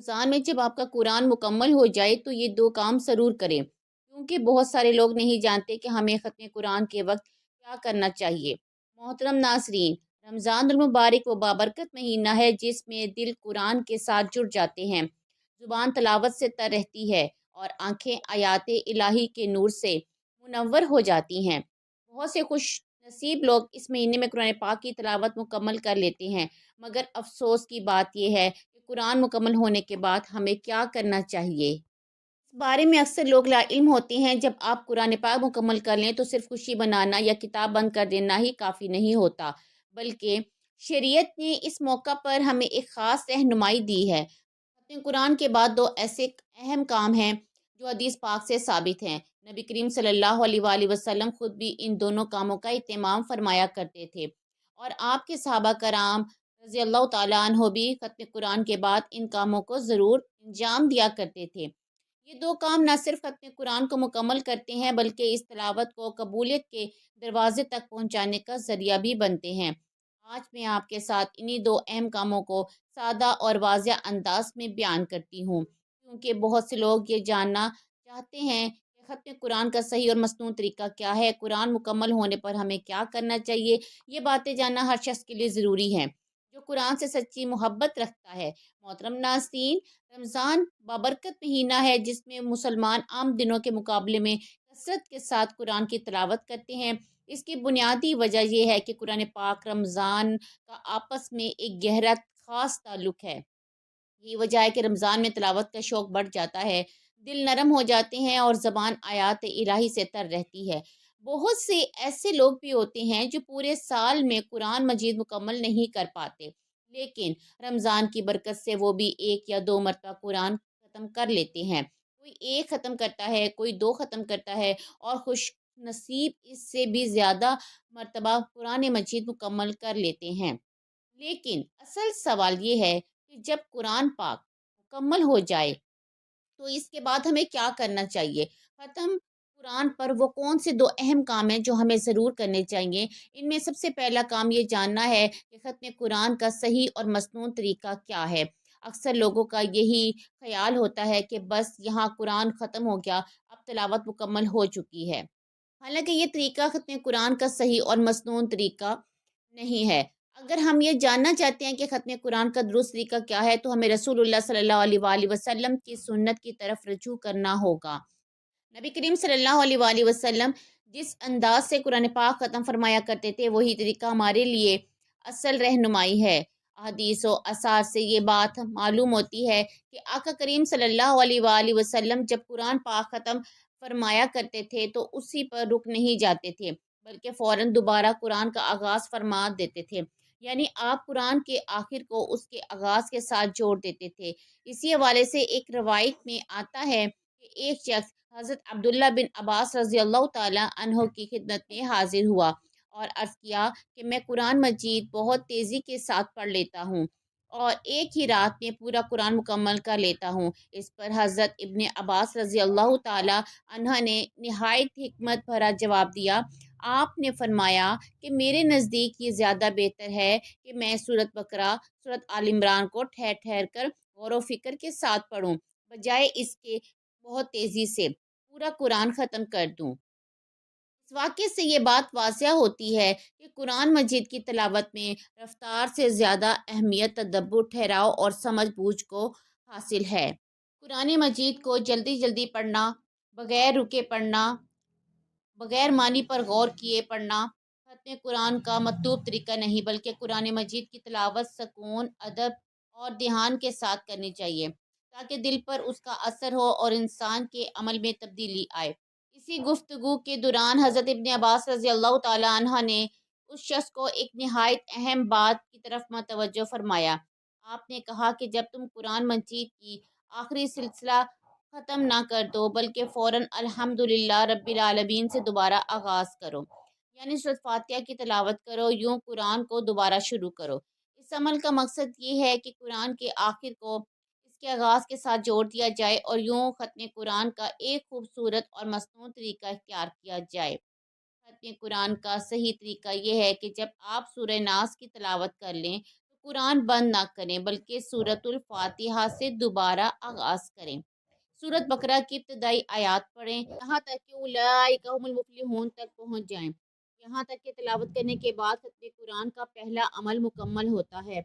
رمضان میں جب آپ کا قرآن مکمل ہو جائے تو یہ دو کام ضرور کریں، کیونکہ بہت سارے لوگ نہیں جانتے کہ ہمیں ختم قرآن کے وقت کیا کرنا چاہیے۔ محترم ناظرین، رمضان المبارک وہ بابرکت مہینہ ہے جس میں دل قرآن کے ساتھ جڑ جاتے ہیں، زبان تلاوت سے تر رہتی ہے اور آنکھیں آیات الہی کے نور سے منور ہو جاتی ہیں۔ بہت سے خوش نصیب لوگ اس مہینے میں قرآن پاک کی تلاوت مکمل کر لیتے ہیں، مگر افسوس کی بات یہ ہے کہ قرآن مکمل ہونے کے بعد ہمیں کیا کرنا چاہیے؟ اس بارے میں اکثر لوگ لا علم ہوتے ہیں۔ جب آپ قرآن پاک مکمل کر لیں تو صرف خوشی بنانا یا کتاب بند کر دینا ہی کافی نہیں ہوتا، بلکہ شریعت نے اس موقع پر ہمیں ایک خاص رہنمائی دی ہے۔ ختم قرآن کے بعد دو ایسے اہم کام ہیں جو حدیث پاک سے ثابت ہیں۔ نبی کریم صلی اللہ علیہ وآلہ وسلم خود بھی ان دونوں کاموں کا اہتمام فرمایا کرتے تھے، اور آپ کے صحابہ کرام رضی اللہ تعالیٰ عنہ بھی ختم قرآن کے بعد ان کاموں کو ضرور انجام دیا کرتے تھے۔ یہ دو کام نہ صرف ختم قرآن کو مکمل کرتے ہیں بلکہ اس تلاوت کو قبولیت کے دروازے تک پہنچانے کا ذریعہ بھی بنتے ہیں۔ آج میں آپ کے ساتھ انہی دو اہم کاموں کو سادہ اور واضح انداز میں بیان کرتی ہوں، کیونکہ بہت سے لوگ یہ جاننا چاہتے ہیں کہ ختم قرآن کا صحیح اور مسنون طریقہ کیا ہے، قرآن مکمل ہونے پر ہمیں کیا کرنا چاہیے۔ یہ باتیں جاننا ہر شخص کے لیے ضروری ہے جو قرآن سے سچی محبت رکھتا ہے۔ محترم ناظرین، رمضان بابرکت مہینہ ہے جس میں مسلمان عام دنوں کے مقابلے میں کثرت کے ساتھ قرآن کی تلاوت کرتے ہیں۔ اس کی بنیادی وجہ یہ ہے کہ قرآن پاک رمضان کا آپس میں ایک گہرا خاص تعلق ہے۔ یہ وجہ ہے کہ رمضان میں تلاوت کا شوق بڑھ جاتا ہے، دل نرم ہو جاتے ہیں اور زبان آیات الہی سے تر رہتی ہے۔ بہت سے ایسے لوگ بھی ہوتے ہیں جو پورے سال میں قرآن مجید مکمل نہیں کر پاتے، لیکن رمضان کی برکت سے وہ بھی ایک یا دو مرتبہ قرآن ختم کر لیتے ہیں۔ کوئی ایک ختم کرتا ہے، کوئی دو ختم کرتا ہے، اور خوش نصیب اس سے بھی زیادہ مرتبہ قرآن مجید مکمل کر لیتے ہیں۔ لیکن اصل سوال یہ ہے کہ جب قرآن پاک مکمل ہو جائے تو اس کے بعد ہمیں کیا کرنا چاہیے؟ ختم قرآن پر وہ کون سے دو اہم کام ہیں جو ہمیں ضرور کرنے چاہیے؟ ان میں سب سے پہلا کام یہ جاننا ہے کہ ختم قرآن کا صحیح اور مسنون طریقہ کیا ہے۔ اکثر لوگوں کا یہی خیال ہوتا ہے کہ بس یہاں قرآن ختم ہو گیا، اب تلاوت مکمل ہو چکی ہے، حالانکہ یہ طریقہ ختم قرآن کا صحیح اور مسنون طریقہ نہیں ہے۔ اگر ہم یہ جاننا چاہتے ہیں کہ ختم قرآن کا درست طریقہ کیا ہے تو ہمیں رسول اللہ صلی اللہ علیہ وآلہ وسلم کی سنت کی طرف رجوع کرنا ہوگا۔ نبی کریم صلی اللہ علیہ وآلہ وسلم جس انداز سے قرآن پاک ختم فرمایا کرتے تھے وہی طریقہ ہمارے لیے اصل رہنمائی ہے۔ احادیث و آثار سے یہ بات معلوم ہوتی ہے کہ آقا کریم صلی اللہ علیہ وآلہ وسلم جب قرآن پاک ختم فرمایا کرتے تھے تو اسی پر رک نہیں جاتے تھے، بلکہ فوراً دوبارہ قرآن کا آغاز فرما دیتے تھے، یعنی آپ قرآن کے آخر کو اس کے آغاز کے ساتھ جوڑ دیتے تھے۔ اسی حوالے سے ایک روایت میں آتا ہے کہ ایک شخص حضرت عبداللہ بن عباس رضی اللہ تعالیٰ عنہ کی خدمت میں حاضر ہوا اور عرض کیا کہ میں قرآن مجید بہت تیزی کے ساتھ پڑھ لیتا ہوں اور ایک ہی رات میں پورا قرآن مکمل کر لیتا ہوں۔ اس پر حضرت ابن عباس رضی اللہ تعالیٰ عنہ نے نہایت حکمت بھرا جواب دیا۔ آپ نے فرمایا کہ میرے نزدیک یہ زیادہ بہتر ہے کہ میں سورۃ بقرہ، سورۃ آل عمران کو ٹھہر ٹھہر کر غور و فکر کے ساتھ پڑھوں، بجائے اس کے بہت تیزی سے پورا قرآن ختم کر دوں۔ اس واقعے سے یہ بات واضح ہوتی ہے کہ قرآن مجید کی تلاوت میں رفتار سے زیادہ اہمیت تدبر، ٹھہراؤ اور سمجھ بوجھ کو حاصل ہے۔ قرآن مجید کو جلدی جلدی پڑھنا، بغیر رکے پڑھنا، بغیر معنی پر غور کیے پڑھنا ختم قرآن کا مطلوب طریقہ نہیں، بلکہ قرآن مجید کی تلاوت سکون، ادب اور دھیان کے ساتھ کرنی چاہیے تاکہ دل پر اس کا اثر ہو اور انسان کے عمل میں تبدیلی آئے۔ اسی گفتگو کے دوران حضرت ابن عباس رضی اللہ تعالیٰ عنہ نے اس شخص کو ایک نہایت اہم بات کی طرف متوجہ فرمایا۔ آپ نے کہا کہ جب تم قرآن مجید کی آخری سلسلہ ختم نہ کر دو بلکہ فوراً الحمدللہ رب العالمین سے دوبارہ آغاز کرو، یعنی سورۃ فاتحہ کی تلاوت کرو، یوں قرآن کو دوبارہ شروع کرو۔ اس عمل کا مقصد یہ ہے کہ قرآن کے آخر کو اس کے آغاز کے ساتھ جوڑ دیا جائے اور یوں ختم قرآن کا ایک خوبصورت اور مصنوع طریقہ اختیار کیا جائے۔ ختم قرآن کا صحیح طریقہ یہ ہے کہ جب آپ سورہ ناس کی تلاوت کر لیں تو قرآن بند نہ کریں بلکہ سورۃ الفاتحہ سے دوبارہ آغاز کریں۔ سورۃ بقرہ کی ابتدائی آیات پڑھیں یہاں تک کہ اولئک هم المفلحون تک پہنچ جائیں۔ یہاں تک کہ تلاوت کرنے کے بعد ختم قرآن کا پہلا عمل مکمل ہوتا ہے۔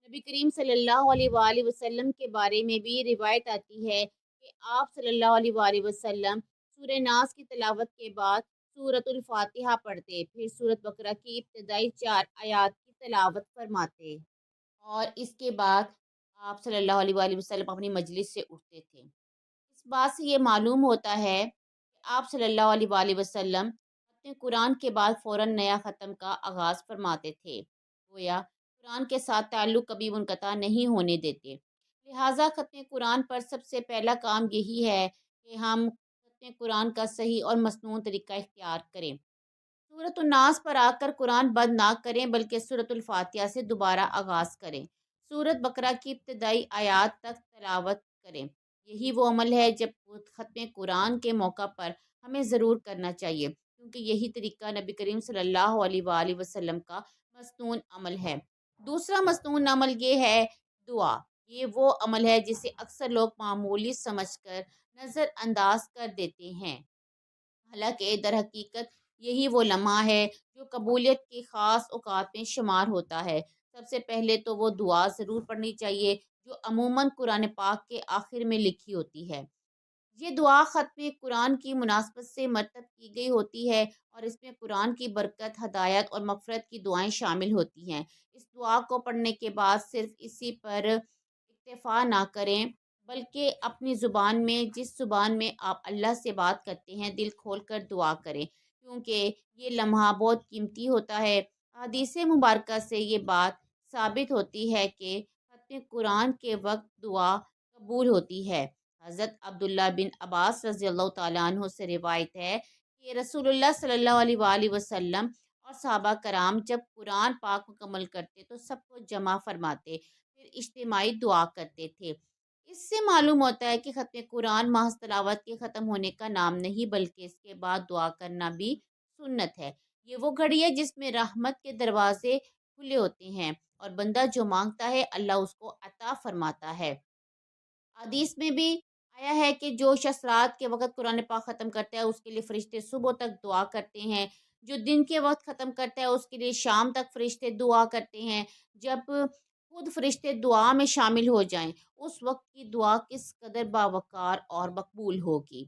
نبی کریم صلی اللہ علیہ وآلہ وسلم کے بارے میں بھی روایت آتی ہے کہ آپ صلی اللہ علیہ وآلہ وسلم سورہ ناس کی تلاوت کے بعد سورۃ الفاتحہ پڑھتے، پھر سورۃ بقرہ کی ابتدائی 4 آیات کی تلاوت فرماتے اور اس کے بعد آپ صلی اللہ علیہ وآلہ وسلم اپنی مجلس سے اٹھتے تھے۔ اس بات سے یہ معلوم ہوتا ہے کہ آپ صلی اللہ علیہ وآلہ وسلم ختم قرآن کے بعد فوراً نیا ختم کا آغاز فرماتے تھے، گویا قرآن کے ساتھ تعلق کبھی منقطع نہیں ہونے دیتے۔ لہٰذا ختم قرآن پر سب سے پہلا کام یہی ہے کہ ہم ختم قرآن کا صحیح اور مسنون طریقہ اختیار کریں۔ سورۃ الناس پر آ کر قرآن بند نہ کریں بلکہ سورۃ الفاتحہ سے دوبارہ آغاز کریں۔ سورۃ بقرہ کی ابتدائی آیات تک تلاوت کریں۔ یہی وہ عمل ہے جب ختم قرآن کے موقع پر ہمیں ضرور کرنا چاہیے، کیونکہ یہی طریقہ نبی کریم صلی اللہ علیہ وآلہ وسلم کا مسنون عمل ہے۔ دوسرا مسنون عمل یہ ہے دعا۔ یہ وہ عمل ہے جسے اکثر لوگ معمولی سمجھ کر نظر انداز کر دیتے ہیں، حالانکہ در حقیقت یہی وہ لمحہ ہے جو قبولیت کے خاص اوقات میں شمار ہوتا ہے۔ سب سے پہلے تو وہ دعا ضرور پڑھنی چاہیے جو عموماً قرآن پاک کے آخر میں لکھی ہوتی ہے۔ یہ دعا ختم قرآن کی مناسبت سے مرتب کی گئی ہوتی ہے اور اس میں قرآن کی برکت، ہدایت اور مغفرت کی دعائیں شامل ہوتی ہیں۔ اس دعا کو پڑھنے کے بعد صرف اسی پر اکتفا نہ کریں بلکہ اپنی زبان میں، جس زبان میں آپ اللہ سے بات کرتے ہیں، دل کھول کر دعا کریں، کیونکہ یہ لمحہ بہت قیمتی ہوتا ہے۔ حدیث مبارکہ سے یہ بات ثابت ہوتی ہے کہ ختم قرآن کے وقت دعا قبول ہوتی ہے۔ حضرت عبداللہ بن عباس رضی اللہ تعالیٰ عنہ سے روایت ہے کہ رسول اللہ صلی اللہ علیہ وآلہ وسلم اور صحابہ کرام جب قرآن پاک مکمل کرتے تو سب کو جمع فرماتے، پھر اجتماعی دعا کرتے تھے۔ اس سے معلوم ہوتا ہے کہ ختم قرآن محض تلاوت کے ختم ہونے کا نام نہیں بلکہ اس کے بعد دعا کرنا بھی سنت ہے۔ یہ وہ گھڑی ہے جس میں رحمت کے دروازے کھلے ہوتے ہیں اور بندہ جو مانگتا ہے اللہ اس کو عطا فرماتا ہے۔ حدیث میں بھی آیا ہے کہ جو شخص رات کے وقت قرآن پاک ختم کرتا ہے اس کے لیے فرشتے صبح تک دعا کرتے ہیں، جو دن کے وقت ختم کرتا ہے اس کے لیے شام تک فرشتے دعا کرتے ہیں۔ جب خود فرشتے دعا میں شامل ہو جائیں اس وقت کی دعا کس قدر باوقار اور مقبول ہوگی۔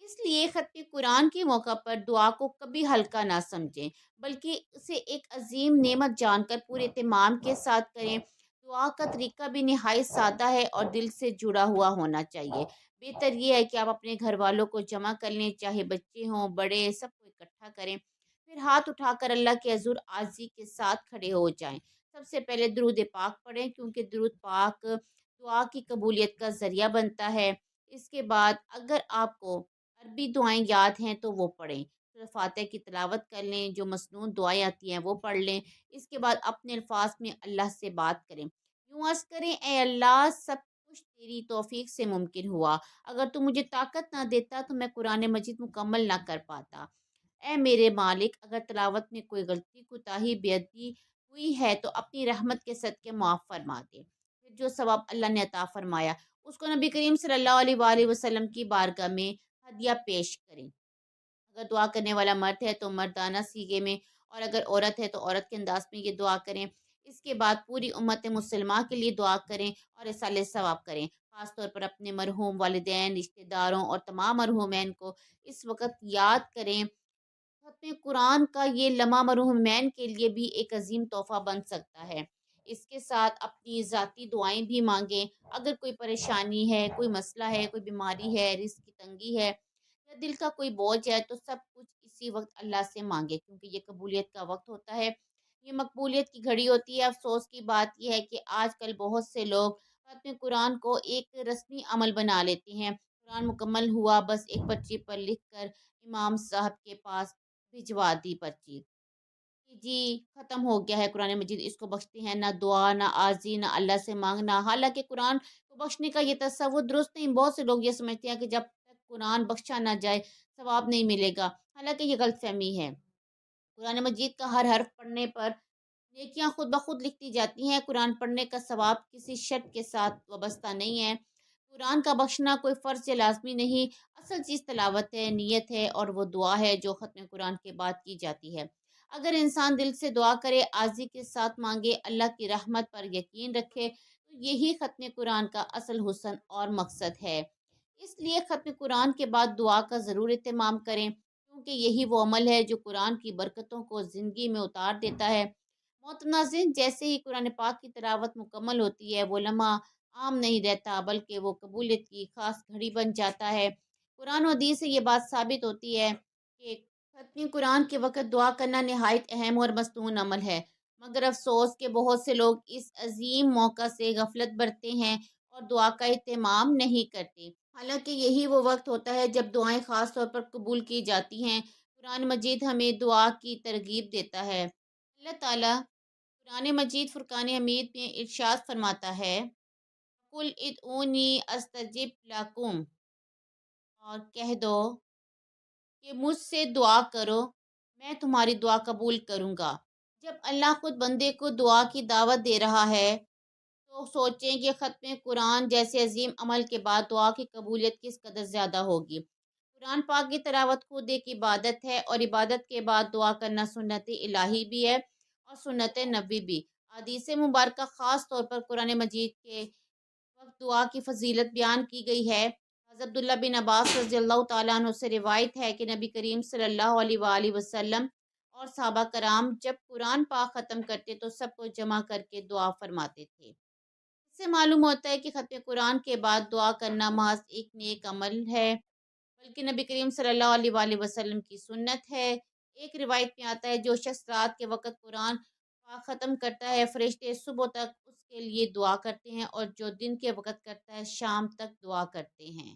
اس لیے ختم قرآن کے موقع پر دعا کو کبھی ہلکا نہ سمجھیں بلکہ اسے ایک عظیم نعمت جان کر پورے اہتمام کے ساتھ کریں۔ دعا کا طریقہ بھی نہایت سادہ ہے اور دل سے جڑا ہوا ہونا چاہیے۔ بہتر یہ ہے کہ آپ اپنے گھر والوں کو جمع کر لیں، چاہے بچے ہوں بڑے، سب کو اکٹھا کریں، پھر ہاتھ اٹھا کر اللہ کے حضور عاجزی کے ساتھ کھڑے ہو جائیں۔ سب سے پہلے درود پاک پڑھیں کیونکہ درود پاک دعا کی قبولیت کا ذریعہ بنتا ہے۔ اس کے بعد اگر آپ کو عربی دعائیں یاد ہیں تو وہ پڑھیں، سورۃ فاتحہ کی تلاوت کر لیں، جو مسنون دعائیں آتی ہیں وہ پڑھ لیں۔ اس کے بعد اپنے الفاظ میں اللہ سے بات کریں، یوں عرض کریں اے اللہ سب کچھ تیری توفیق سے ممکن ہوا، اگر تو مجھے طاقت نہ دیتا تو میں قرآن مجید مکمل نہ کر پاتا۔ اے میرے مالک اگر تلاوت میں کوئی غلطی کوتاہی بے ادبی ہوئی ہے تو اپنی رحمت کے صدقے معاف فرما دے۔ پھر جو ثواب اللہ نے عطا فرمایا اس کو نبی کریم صلی اللہ علیہ وآلہ وسلم کی بارگاہ میں ہدیہ پیش کریں۔ اگر دعا کرنے والا مرد ہے تو مردانہ سیغے میں اور اگر عورت ہے تو عورت کے انداز میں یہ دعا کریں۔ اس کے بعد پوری امت مسلمہ کے لیے دعا کریں اور اصالہ ثواب کریں۔ خاص طور پر اپنے مرحوم والدین، رشتہ داروں اور تمام مرحومین کو اس وقت یاد کریں۔ ختم قرآن کا یہ لمحہ مرحومین کے لیے بھی ایک عظیم تحفہ بن سکتا ہے۔ اس کے ساتھ اپنی ذاتی دعائیں بھی مانگیں۔ اگر کوئی پریشانی ہے، کوئی مسئلہ ہے، کوئی بیماری ہے، رزق کی تنگی ہے یا دل کا کوئی بوجھ ہے تو سب کچھ اسی وقت اللہ سے مانگے کیونکہ یہ قبولیت کا وقت ہوتا ہے، یہ مقبولیت کی گھڑی ہوتی ہے۔ افسوس کی بات یہ ہے کہ آج کل بہت سے لوگ ختم قرآن کو ایک رسمی عمل بنا لیتے ہیں۔ قرآن مکمل ہوا بس ایک پرچی پر لکھ کر امام صاحب کے پاس بھجوا دی پرچی کہ جی ختم ہو گیا ہے قرآن مجید، اس کو بخشتے ہیں، نہ دعا نہ عارضی نہ اللہ سے مانگنا۔ حالانکہ قرآن کو بخشنے کا یہ تصور درست نہیں۔ بہت سے لوگ یہ سمجھتے ہیں کہ جب تک قرآن بخشا نہ جائے ثواب نہیں ملے گا، حالانکہ یہ غلط فہمی ہے۔ قرآن مجید کا ہر حرف پڑھنے پر نیکیاں خود بخود لکھتی جاتی ہیں۔ قرآن پڑھنے کا ثواب کسی شرط کے ساتھ وابستہ نہیں ہے۔ قرآن کا بخشنا کوئی فرض یا لازمی نہیں، اصل چیز تلاوت ہے، نیت ہے اور وہ دعا ہے جو ختم قرآن کے بعد کی جاتی ہے۔ اگر انسان دل سے دعا کرے، عاجزی کے ساتھ مانگے، اللہ کی رحمت پر یقین رکھے، تو یہی ختم قرآن کا اصل حسن اور مقصد ہے۔ اس لیے ختم قرآن کے بعد دعا کا ضرور اہتمام کریں، کیونکہ یہی وہ عمل ہے جو قرآن کی برکتوں کو زندگی میں اتار دیتا ہے۔ محترم ناظرین، جیسے ہی قرآن پاک کی تلاوت مکمل ہوتی ہے، وہ لمحہ عام نہیں رہتا، بلکہ وہ قبولیت کی خاص گھڑی بن جاتا ہے۔ قرآن و حدیث سے یہ بات ثابت ہوتی ہے کہ ختم قرآن کے وقت دعا کرنا نہایت اہم اور مصنون عمل ہے، مگر افسوس کہ بہت سے لوگ اس عظیم موقع سے غفلت برتتے ہیں اور دعا کا اہتمام نہیں کرتے۔ حالانکہ یہی وہ وقت ہوتا ہے جب دعائیں خاص طور پر قبول کی جاتی ہیں۔ قرآن مجید ہمیں دعا کی ترغیب دیتا ہے۔ اللہ تعالیٰ قرآن مجید فرقان حمید میں ارشاد فرماتا ہے، قُلْ ادعونی استجب لکم، اور کہہ دو کہ مجھ سے دعا کرو، میں تمہاری دعا قبول کروں گا۔ جب اللہ خود بندے کو دعا کی دعوت دے رہا ہے، تو سوچیں کہ ختم قرآن جیسے عظیم عمل کے بعد دعا کی قبولیت کس قدر زیادہ ہوگی۔ قرآن پاک کی تلاوت خود ایک عبادت ہے، اور عبادت کے بعد دعا کرنا سنت الہی بھی ہے اور سنت نبوی بھی۔ حدیث مبارکہ خاص طور پر قرآن مجید کے وقت دعا کی فضیلت بیان کی گئی ہے۔ حضرت عبداللہ بن عباس رضی اللہ تعالیٰ عنہ سے روایت ہے کہ نبی کریم صلی اللہ علیہ وآلہ وسلم اور صحابہ کرام جب قرآن پاک ختم کرتے تو سب کو جمع کر کے دعا فرماتے تھے۔ اس سے معلوم ہوتا ہے کہ ختم قرآن کے بعد دعا کرنا محض ایک نیک عمل ہے، بلکہ نبی کریم صلی اللہ علیہ وآلہ وسلم کی سنت ہے۔ ایک روایت میں آتا ہے، جو شخص رات کے وقت قرآن پاک ختم کرتا ہے، فرشتے صبح تک اس کے لیے دعا کرتے ہیں، اور جو دن کے وقت کرتا ہے، شام تک دعا کرتے ہیں۔